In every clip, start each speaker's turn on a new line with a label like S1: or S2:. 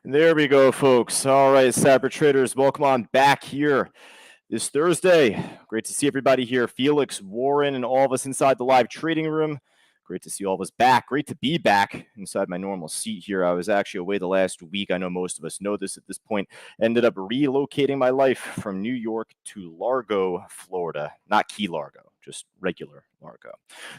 S1: There we go, folks. All right, Cyber Traders, welcome on back here this Thursday. Great to see everybody here. Felix, Warren, and all of us inside the live trading room. Great to see all of us back. Great to be back inside my normal seat here. I was actually away the last week. I know most of us know this at this point. Ended up relocating my life from New York to Largo, Florida. Not Key Largo, just regular Largo.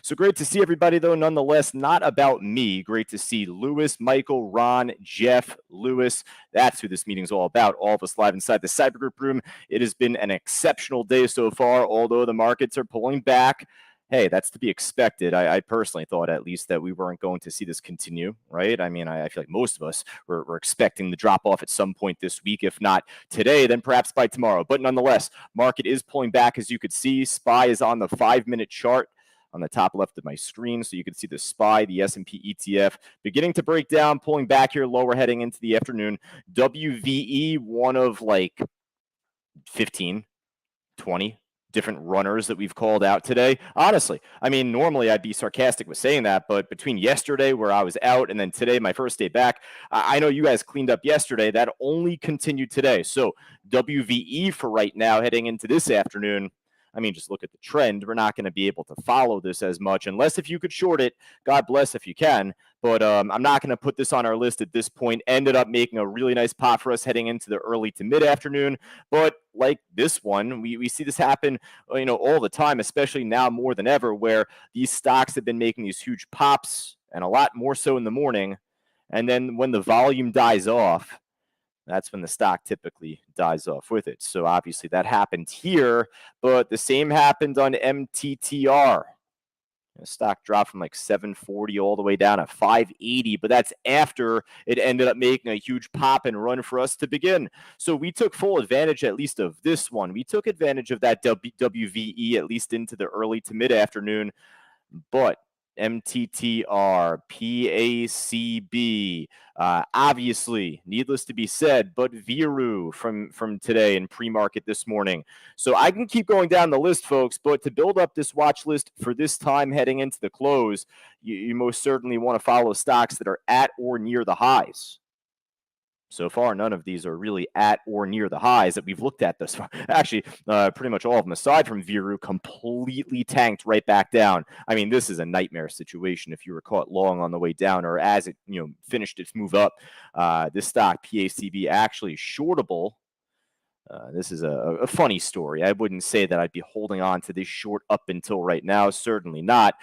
S1: So great to see everybody, though, nonetheless. Not about me. Great to see Lewis, Michael, Ron, Jeff, Lewis. That's who this meeting's all about. All of us live inside the Cyber Group room. It has been an exceptional day so far, although the markets are pulling back. Hey, that's to be expected. I personally thought at least that we weren't going to see this continue, right? I mean, I feel like most of us were expecting the drop off at some point this week. If not today, then perhaps by tomorrow. But nonetheless, market is pulling back, as you could see. SPY is on the 5-minute chart on the top left of my screen. So you can see the SPY, the S&P ETF, beginning to break down, pulling back here lower heading into the afternoon. WVE, one of like 15, 20 different runners that we've called out today. Honestly, I mean, normally I'd be sarcastic with saying that, but between yesterday where I was out and then today, my first day back, I know you guys cleaned up yesterday. That only continued today. So WVE for right now, heading into this afternoon, I mean, just look at the trend. We're not going to be able to follow this as much unless if you could short it. God bless if you can. But I'm not going to put this on our list at this point. Ended up making a really nice pop for us heading into the early to mid-afternoon. But like this one, we see this happen, all the time, especially now more than ever, where these stocks have been making these huge pops, and a lot more so in the morning. And then when the volume dies off, that's when the stock typically dies off with it. So obviously that happened here, but the same happened on MTTR. The stock dropped from like 740 all the way down to 580, but that's after it ended up making a huge pop and run for us to begin. So we took full advantage at least of this one. We took advantage of that WVE at least into the early to mid-afternoon, but MTTR, PACB, obviously, needless to be said, but Viru from today in pre-market this morning. So I can keep going down the list, folks, but to build up this watch list for this time heading into the close, you most certainly want to follow stocks that are at or near the highs. So far, none of these are really at or near the highs that we've looked at thus far. Actually, pretty much all of them, aside from Viru, completely tanked right back down. I mean, this is a nightmare situation if you were caught long on the way down or as it finished its move up. This stock, PACB, actually shortable. This is a funny story. I wouldn't say that I'd be holding on to this short up until right now. Certainly not.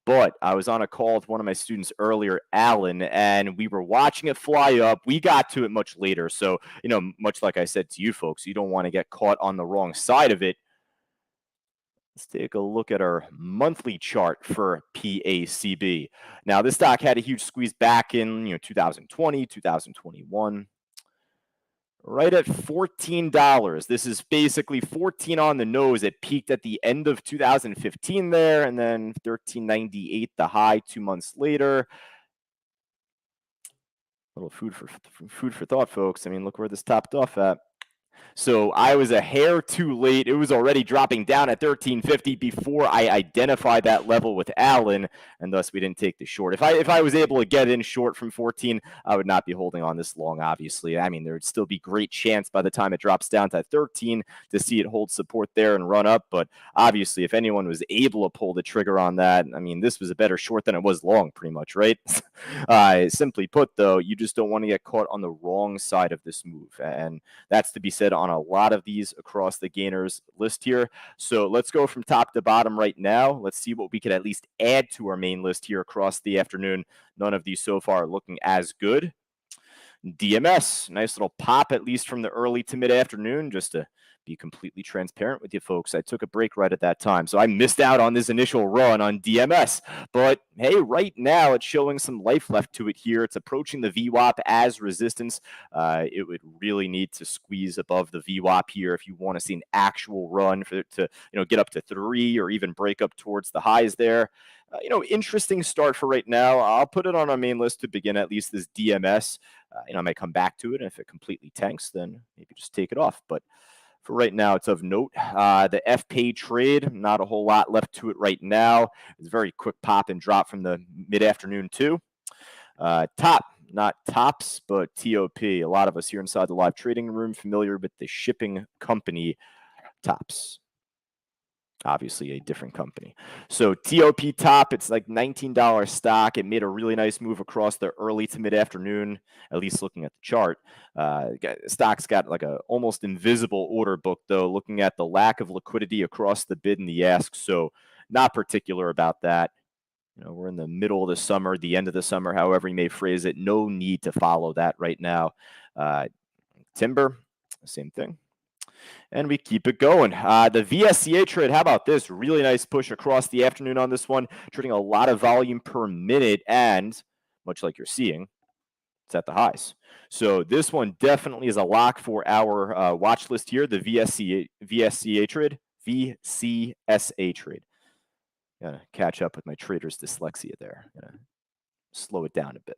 S1: But I was on a call with one of my students earlier, Alan, and we were watching it fly up. We got to it much later. So, much like I said to you folks, you don't want to get caught on the wrong side of it. Let's take a look at our monthly chart for PACB. Now, this stock had a huge squeeze back in 2020, 2021. Right at $14. This is basically 14 on the nose. It peaked at the end of 2015 there, and then 13.98 the high 2 months later. A little food for thought, folks. I mean, look where this topped off at. So I was a hair too late. It was already dropping down at 13.50 before I identified that level with Allen, and thus we didn't take the short. If I was able to get in short from 14, I would not be holding on this long, obviously. I mean, there would still be great chance by the time it drops down to 13 to see it hold support there and run up. But obviously, if anyone was able to pull the trigger on that, I mean, this was a better short than it was long, pretty much, right? Simply put, though, you just don't want to get caught on the wrong side of this move. And that's to be said on a lot of these across the gainers list here. So let's go from top to bottom right now. Let's see what we could at least add to our main list here across the afternoon. None of these so far are looking as good. DMS, nice little pop, at least from the early to mid-afternoon, just to be completely transparent with you folks. I took a break right at that time, so I missed out on this initial run on DMS. But hey, right now it's showing some life left to it here. It's approaching the VWAP as resistance. It would really need to squeeze above the VWAP here if you want to see an actual run for it to get up to 3 or even break up towards the highs there. Interesting start for right now. I'll put it on our main list to begin at least this DMS. I might come back to it, and if it completely tanks, then maybe just take it off. But for right now, it's of note. The FPay trade, not a whole lot left to it right now. It's a very quick pop and drop from the mid-afternoon too. Top, not TOPS, but TOP. A lot of us here inside the live trading room familiar with the shipping company TOPS. Obviously a different company. So TOP top, it's like $19 stock. It made a really nice move across the early to mid afternoon, at least looking at the chart. Stock's got like a almost invisible order book though, looking at the lack of liquidity across the bid and the ask. So not particular about that. We're in the middle of the summer, the end of the summer, however you may phrase it. No need to follow that right now. Timber, same thing. And we keep it going. The VSCA trade, how about this? Really nice push across the afternoon on this one, trading a lot of volume per minute, and much like you're seeing, it's at the highs. So this one definitely is a lock for our watch list here, the VSCA trade, VCSA trade. Gotta catch up with my trader's dyslexia there. Gotta slow it down a bit.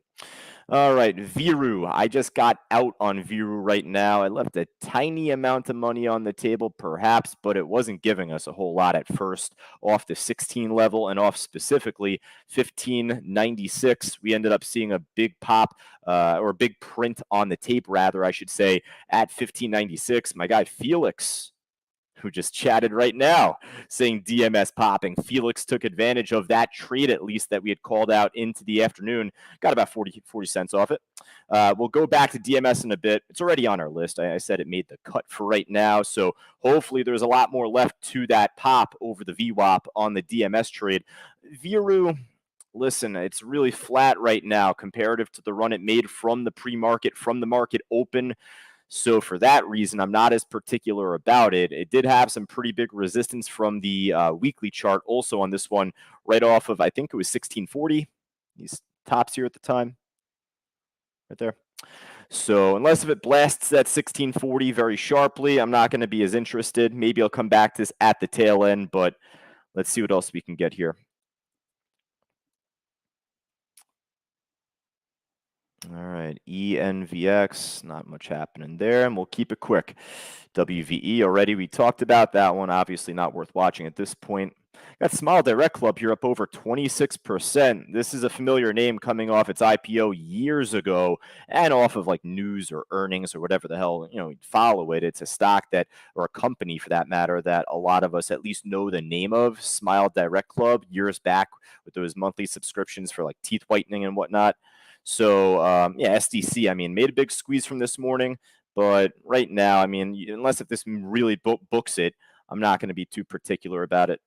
S1: All right, Viru. I just got out on Viru right now. I left a tiny amount of money on the table, perhaps, but it wasn't giving us a whole lot at first. Off the 16 level and off specifically 1596, we ended up seeing a big pop or a big print on the tape, rather, I should say, at 1596. My guy Felix, who just chatted right now, saying DMS popping. Felix took advantage of that trade, at least, that we had called out into the afternoon. Got about 40 cents off it. We'll go back to DMS in a bit. It's already on our list. I said it made the cut for right now, so hopefully there's a lot more left to that pop over the VWAP on the DMS trade. Viru, listen, it's really flat right now comparative to the run it made from the pre-market, from the market open. So for that reason, I'm not as particular about it. It did have some pretty big resistance from the weekly chart also on this one, right off of, I think it was 1640. These tops here at the time, right there. So unless if it blasts that 1640 very sharply, I'm not going to be as interested. Maybe I'll come back to this at the tail end, but let's see what else we can get here. All right, ENVX, not much happening there, and we'll keep it quick. WVE already, we talked about that one, obviously not worth watching at this point. Got Smile Direct Club here up over 26%. This is a familiar name coming off its IPO years ago and off of like news or earnings or whatever the hell, you'd follow it. It's a stock that, or a company for that matter, that a lot of us at least know the name of, Smile Direct Club, years back with those monthly subscriptions for like teeth whitening and whatnot. So, yeah, SDC, I mean, made a big squeeze from this morning. But right now, I mean, unless if this really books it, I'm not going to be too particular about it.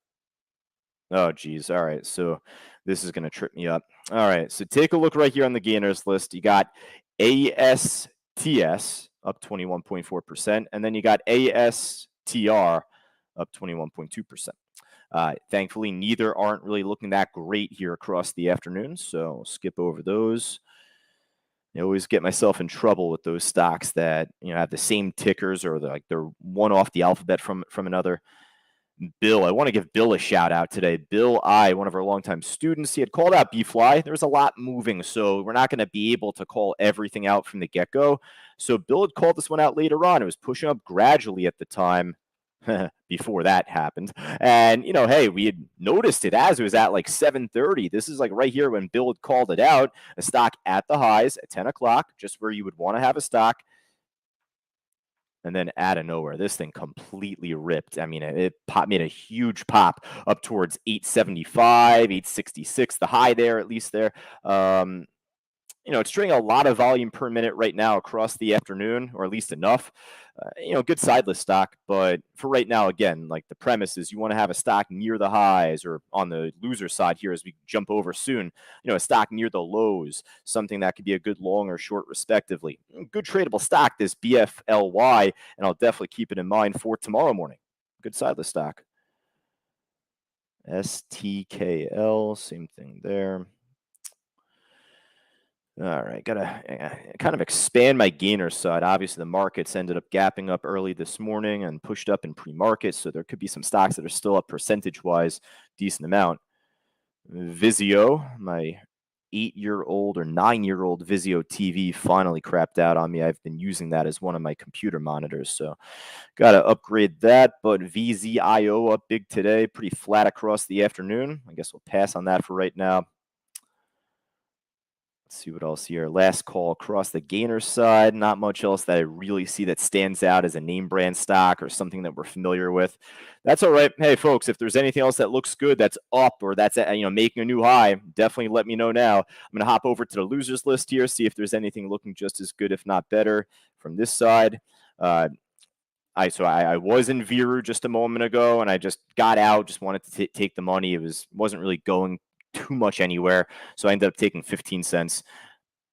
S1: Oh, geez. All right. So this is going to trip me up. All right. So take a look right here on the gainers list. You got ASTS up 21.4%. And then you got ASTR up 21.2%. Thankfully, neither aren't really looking that great here across the afternoon. So I'll skip over those. I always get myself in trouble with those stocks that have the same tickers or they're one off the alphabet from another. Bill, I want to give Bill a shout out today. Bill one of our longtime students, he had called out B-Fly. There was a lot moving, so we're not going to be able to call everything out from the get-go. So Bill had called this one out later on. It was pushing up gradually at the time. Before that happened. And, hey, we had noticed it as it was at like 7:30. This is like right here when Bill had called it out, a stock at the highs at 10 o'clock, just where you would want to have a stock. And then out of nowhere, this thing completely ripped. I mean, it made a huge pop up towards 875, 866, the high there, at least there. It's trading a lot of volume per minute right now across the afternoon, or at least enough. Good sideless stock, but for right now, again, like the premise is you want to have a stock near the highs, or on the loser side here as we jump over soon, a stock near the lows, something that could be a good long or short respectively. Good tradable stock, this BFLY, and I'll definitely keep it in mind for tomorrow morning. Good sideless stock. STKL, same thing there. All right, gotta kind of expand my gainer side. Obviously, the markets ended up gapping up early this morning and pushed up in pre-market, so there could be some stocks that are still up percentage-wise, decent amount. Vizio, my 8-year-old or 9-year-old Vizio TV finally crapped out on me. I've been using that as one of my computer monitors, so gotta upgrade that. But VZIO up big today, pretty flat across the afternoon. I guess we'll pass on that for right now. Let's see what else here. Last call across the gainer side. Not much else that I really see that stands out as a name brand stock or something that we're familiar with. That's all right. Hey, folks, if there's anything else that looks good, that's up or that's making a new high, definitely let me know now. I'm going to hop over to the losers list here, see if there's anything looking just as good, if not better, from this side. I was in Viru just a moment ago, and I just got out. Just wanted to take the money. Wasn't really going too much anywhere, so I ended up taking 15 cents.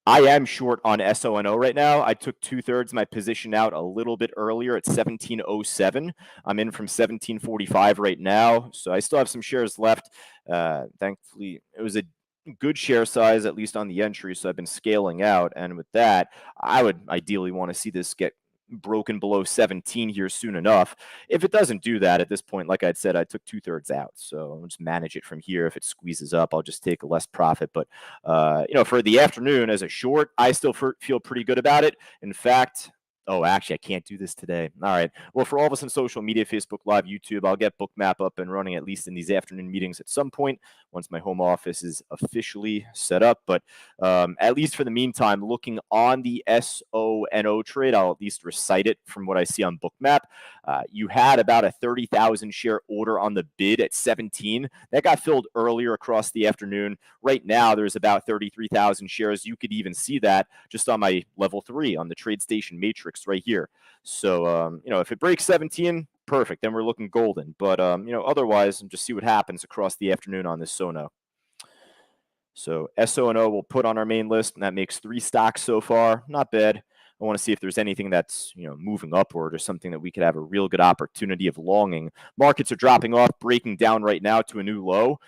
S1: I am short on SONO right now. I took 2/3 my position out a little bit earlier at 1707. I'm in from 1745 right now, so I still have some shares left. Thankfully, it was a good share size, at least on the entry, so I've been scaling out. And with that, I would ideally want to see this get broken below 17 here soon enough. If it doesn't do that at this point, like I'd said, I took 2/3 out, so I'll just manage it from here. If it squeezes up, I'll just take a less profit. But for the afternoon as a short, I still feel pretty good about it. In fact, oh, actually, I can't do this today. All right. Well, for all of us on social media, Facebook Live, YouTube, I'll get Bookmap up and running at least in these afternoon meetings at some point once my home office is officially set up. But at least for the meantime, looking on the SONO trade, I'll at least recite it from what I see on Bookmap. You had about a 30,000 share order on the bid at 17. That got filled earlier across the afternoon. Right now, there's about 33,000 shares. You could even see that just on my level 3 on the TradeStation matrix right here. So, if it breaks 17, perfect. Then we're looking golden. But, otherwise, just see what happens across the afternoon on this SONO. So SONO we'll put on our main list, and that makes 3 stocks so far. Not bad. I want to see if there's anything that's moving upward or something that we could have a real good opportunity of longing. Markets are dropping off, breaking down right now to a new low.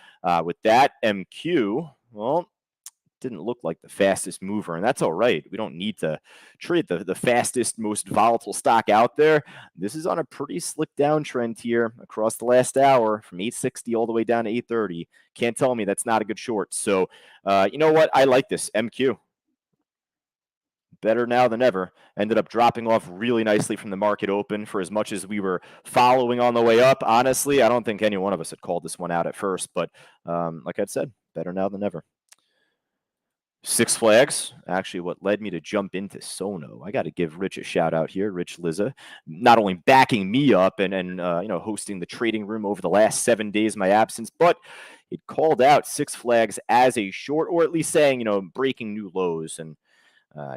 S1: With that, MQ, well, didn't look like the fastest mover, and that's all right. We don't need to trade the fastest, most volatile stock out there. This is on a pretty slick downtrend here across the last hour from 860 all the way down to 830. Can't tell me that's not a good short. So, you know what? I like this MQ. Better now than ever. Ended up dropping off really nicely from the market open for as much as we were following on the way up. Honestly, I don't think any one of us had called this one out at first, but like I said, better now than ever. Six Flags, actually what led me to jump into Sono. I got to give Rich a shout out here, Rich Lizza, not only backing me up and hosting the trading room over the last 7 days of my absence, but it called out Six Flags as a short, or at least saying, breaking new lows. And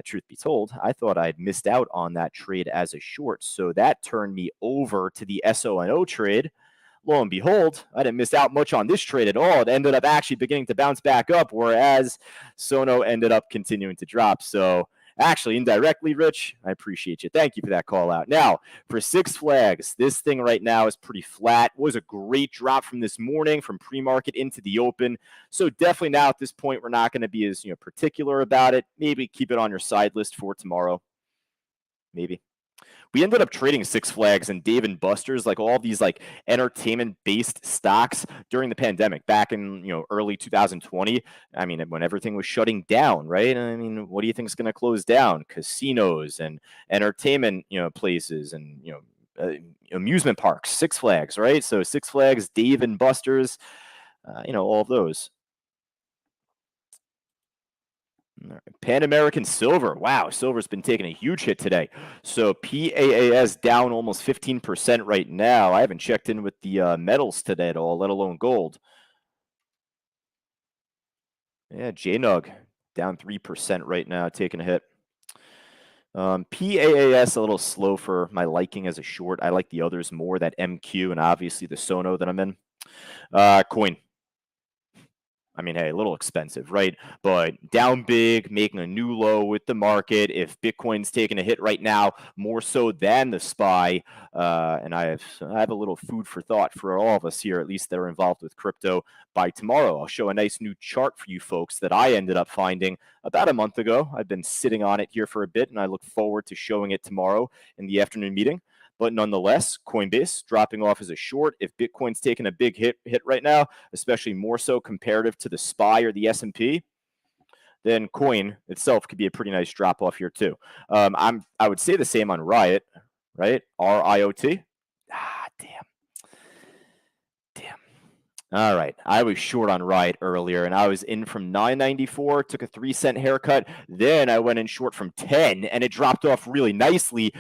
S1: truth be told, I thought I'd missed out on that trade as a short. So that turned me over to the SONO trade. Lo and behold, I didn't miss out much on this trade at all. It ended up actually beginning to bounce back up, whereas Sono ended up continuing to drop. So actually, indirectly, Rich, I appreciate you. Thank you for that call out. Now, for Six Flags, this thing right now is pretty flat. It was a great drop from this morning, from pre-market into the open. So definitely now at this point, we're not going to be as particular about it. Maybe keep it on your side list for tomorrow. Maybe. We ended up trading Six Flags and Dave and Buster's, like all these like entertainment-based stocks during the pandemic back in early 2020. I mean, when everything was shutting down, right? I mean, what do you think is going to close down? Casinos and entertainment, places and amusement parks, Six Flags, right? So Six Flags, Dave and Buster's, all of those. Pan American Silver. Wow, silver's been taking a huge hit today. So PAAS down almost 15% right now. I haven't checked in with the metals today at all, let alone gold. Yeah, JNUG down 3% right now, taking a hit. PAAS a little slow for my liking as a short. I like the others more, that MQ and obviously the Sono that I'm in. Coin. I mean, hey, a little expensive, right? But down big, making a new low with the market. If Bitcoin's taking a hit right now, more so than the SPY, and I have a little food for thought for all of us here, at least that are involved with crypto. By tomorrow, I'll show a nice new chart for you folks that I ended up finding about a month ago. I've been sitting on it here for a bit, and I look forward to showing it tomorrow in the afternoon meeting. But nonetheless, Coinbase dropping off as a short. If Bitcoin's taking a big hit right now, especially more so comparative to the SPY or the S&P, then Coin itself could be a pretty nice drop off here too. I would say the same on Riot, right? RIOT. Damn. All right. I was short on Riot earlier, and I was in from 9.94, took a 3-cent haircut. Then I went in short from 10, and it dropped off really nicely,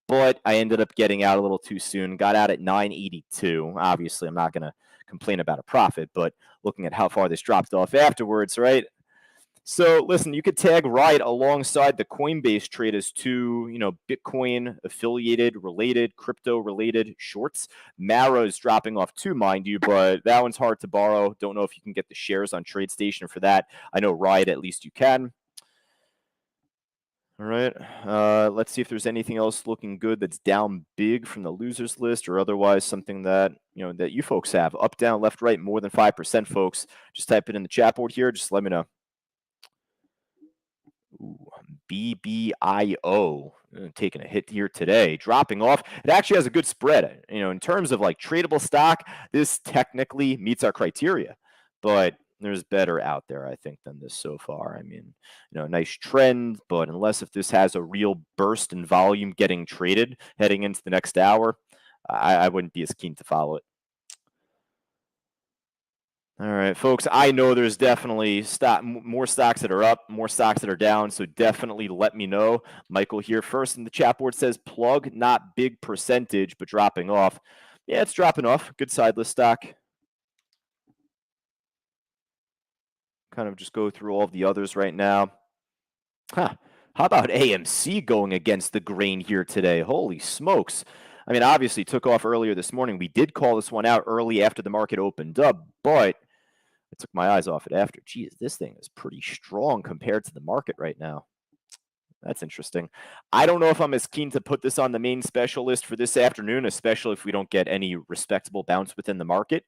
S1: but I ended up getting out a little too soon. Got out at 9.82. Obviously, I'm not going to complain about a profit, but looking at how far this dropped off afterwards, right? So listen, you could tag Riot alongside the Coinbase trade as two, Bitcoin affiliated, related, crypto related shorts. Mara's dropping off too, mind you, but that one's hard to borrow. Don't know if you can get the shares on TradeStation for that. I know Riot, at least you can. All right. Let's see if there's anything else looking good that's down big from the losers list, or otherwise something that that you folks have up, down, left, right, more than 5%, folks. Just type it in the chat board here. Just let me know. Ooh, BBIO taking a hit here today, dropping off. It actually has a good spread. In terms of like tradable stock, this technically meets our criteria, but there's better out there, I think, than this so far. I mean, nice trend, but unless if this has a real burst in volume getting traded heading into the next hour, I wouldn't be as keen to follow it. All right, folks, I know there's definitely more stocks that are up, more stocks that are down, so definitely let me know. Michael here first in the chat board says plug, not big percentage, but dropping off. Yeah, it's dropping off. Good side list stock. Kind of just go through all of the others right now. How about AMC going against the grain here today? Holy smokes. I mean, obviously took off earlier this morning. We did call this one out early after the market opened up, but I took my eyes off it after. Geez, this thing is pretty strong compared to the market right now. That's interesting. I don't know if I'm as keen to put this on the main special list for this afternoon, especially if we don't get any respectable bounce within the market.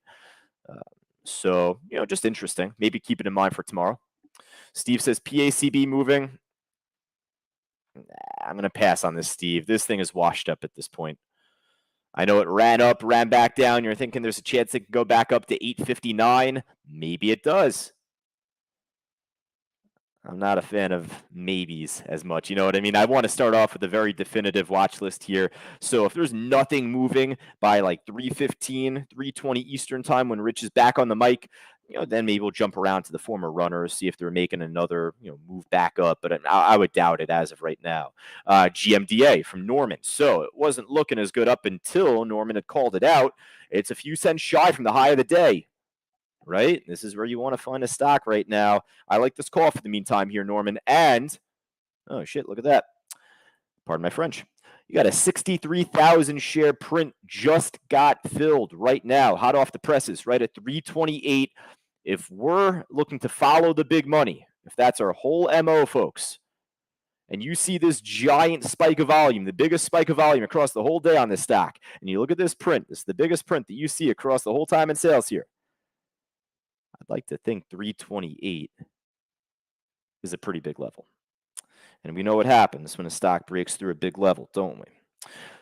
S1: So, just interesting. Maybe keep it in mind for tomorrow. Steve says PACB moving. I'm going to pass on this, Steve. This thing is washed up at this point. I know it ran up, ran back down. You're thinking there's a chance it can go back up to 859. Maybe it does. I'm not a fan of maybes as much. You know what I mean? I want to start off with a very definitive watch list here. So if there's nothing moving by like 3:15, 3:20 Eastern time when Rich is back on the mic, then maybe we'll jump around to the former runners, see if they're making another, move back up. But I would doubt it as of right now. GMDA from Norman. So it wasn't looking as good up until Norman had called it out. It's a few cents shy from the high of the day. Right? This is where you want to find a stock right now. I like this call for the meantime here, Norman. And, oh shit, look at that. Pardon my French. You got a 63,000 share print just got filled right now, hot off the presses, right at 328. If we're looking to follow the big money, if that's our whole MO, folks, and you see this giant spike of volume, the biggest spike of volume across the whole day on this stock, and you look at this print, this is the biggest print that you see across the whole time in sales here. I'd like to think 328 is a pretty big level. And we know what happens when a stock breaks through a big level, don't we?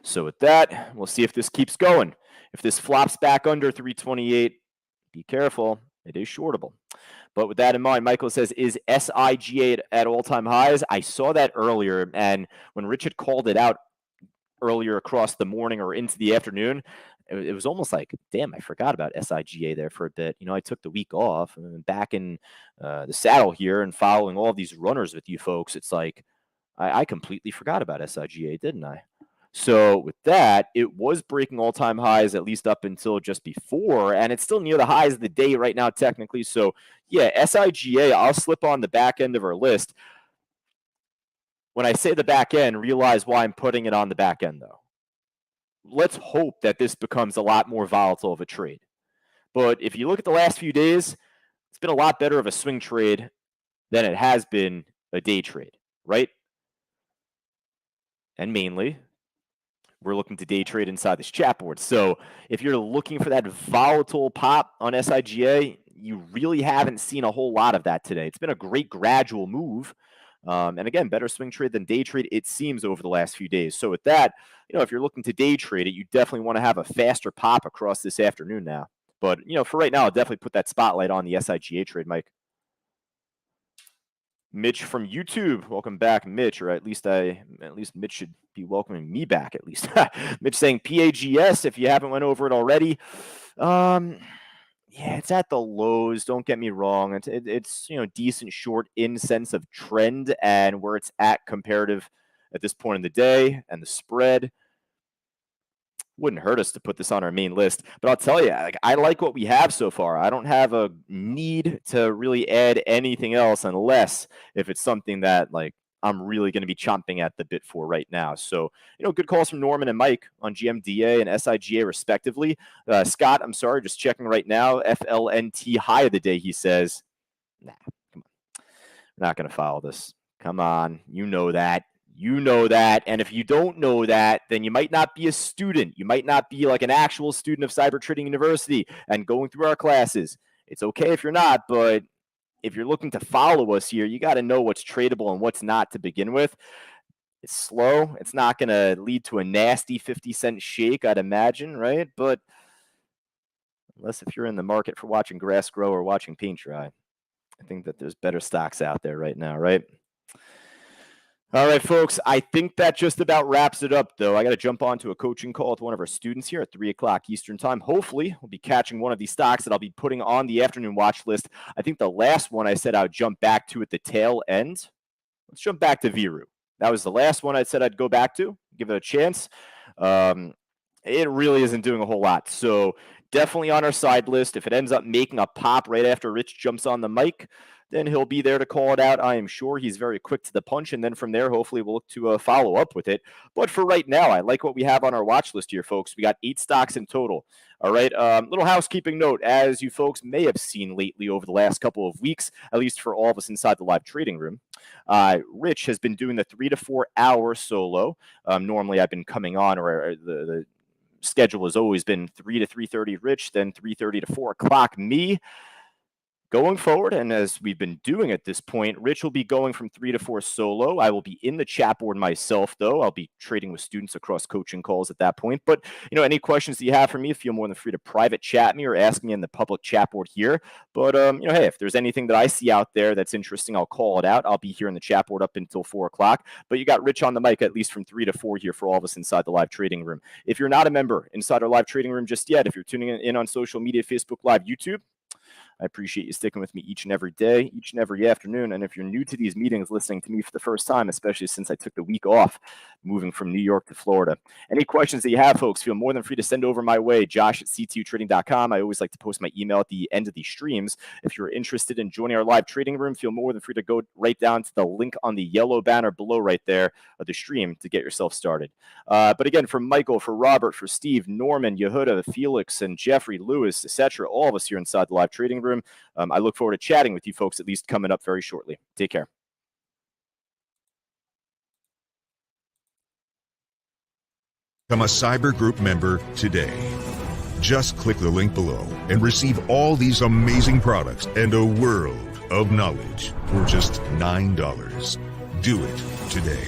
S1: So with that, we'll see if this keeps going. If this flops back under 328, be careful. It is shortable. But with that in mind, Michael says, is SIGA at all-time highs? I saw that earlier, and when Richard called it out earlier across the morning or into the afternoon, it was almost like, damn, I forgot about SIGA there for a bit. I took the week off and back in the saddle here and following all these runners with you folks. It's like I completely forgot about SIGA, didn't I? So with that, it was breaking all-time highs, at least up until just before, and it's still near the highs of the day right now, technically. So yeah, SIGA, I'll slip on the back end of our list. When I say the back end, realize why I'm putting it on the back end, though. Let's hope that this becomes a lot more volatile of a trade. But if you look at the last few days, it's been a lot better of a swing trade than it has been a day trade, right? And mainly, we're looking to day trade inside this chat board. So if you're looking for that volatile pop on SIGA, you really haven't seen a whole lot of that today. It's been a great gradual move. And again, better swing trade than day trade, it seems, over the last few days. So with that, if you're looking to day trade it, you definitely want to have a faster pop across this afternoon now. But, for right now, I'll definitely put that spotlight on the SIGA trade, Mike. Mitch from YouTube, welcome back, Mitch, or at least Mitch should be welcoming me back, at least. Mitch saying PAGS, if you haven't went over it already. yeah, it's at the lows. Don't get me wrong. It's decent short in sense of trend and where it's at comparative at this point in the day, and the spread wouldn't hurt us to put this on our main list. But I'll tell you, like, I like what we have so far. I don't have a need to really add anything else unless if it's something that like I'm really going to be chomping at the bit for right now. So, good calls from Norman and Mike on GMDA and SIGA respectively. Scott, I'm sorry, just checking right now. FLNT high of the day, he says. Nah, come on. We're not going to follow this. Come on. You know that. You know that. And if you don't know that, then you might not be a student. You might not be like an actual student of Cyber Trading University and going through our classes. It's okay if you're not, but if you're looking to follow us here, you got to know what's tradable and what's not to begin with. It's slow. It's not going to lead to a nasty 50-cent shake, I'd imagine, right? But unless if you're in the market for watching grass grow or watching paint dry, I think that there's better stocks out there right now, right? All right, folks, I think that just about wraps it up, though. I got to jump on to a coaching call with one of our students here at 3 o'clock Eastern time. Hopefully, we'll be catching one of these stocks that I'll be putting on the afternoon watch list. I think the last one I said I would jump back to at the tail end. Let's jump back to Viru. That was the last one I said I'd go back to, give it a chance. It really isn't doing a whole lot. So definitely on our side list. If it ends up making a pop right after Rich jumps on the mic, then he'll be there to call it out. I am sure he's very quick to the punch. And then from there, hopefully we'll look to follow up with it. But for right now, I like what we have on our watch list here, folks. We got 8 stocks in total. All right. Little housekeeping note, as you folks may have seen lately over the last couple of weeks, at least for all of us inside the live trading room, Rich has been doing the 3 to 4 hour solo. Normally I've been coming on, or the schedule has always been 3 to 3:30 Rich, then 3:30 to 4 o'clock me. Going forward, and as we've been doing at this point, Rich will be going from 3 to 4 solo. I will be in the chat board myself, though. I'll be trading with students across coaching calls at that point. But, any questions that you have for me, feel more than free to private chat me or ask me in the public chat board here. But, hey, if there's anything that I see out there that's interesting, I'll call it out. I'll be here in the chat board up until 4 o'clock. But you got Rich on the mic at least from 3 to 4 here for all of us inside the live trading room. If you're not a member inside our live trading room just yet, if you're tuning in on social media, Facebook Live, YouTube, I appreciate you sticking with me each and every day, each and every afternoon. And if you're new to these meetings, listening to me for the first time, especially since I took the week off, moving from New York to Florida, any questions that you have, folks, feel more than free to send over my way, josh@ctutrading.com. I always like to post my email at the end of these streams. If you're interested in joining our live trading room, feel more than free to go right down to the link on the yellow banner below right there of the stream to get yourself started. But again, for Michael, for Robert, for Steve, Norman, Yehuda, Felix, and Jeffrey, Lewis, etc., all of us here inside the live trading room, I look forward to chatting with you folks at least coming up very shortly. Take care.
S2: Become a Cyber Group member today. Just click the link below and receive all these amazing products and a world of knowledge for just $9. Do it today.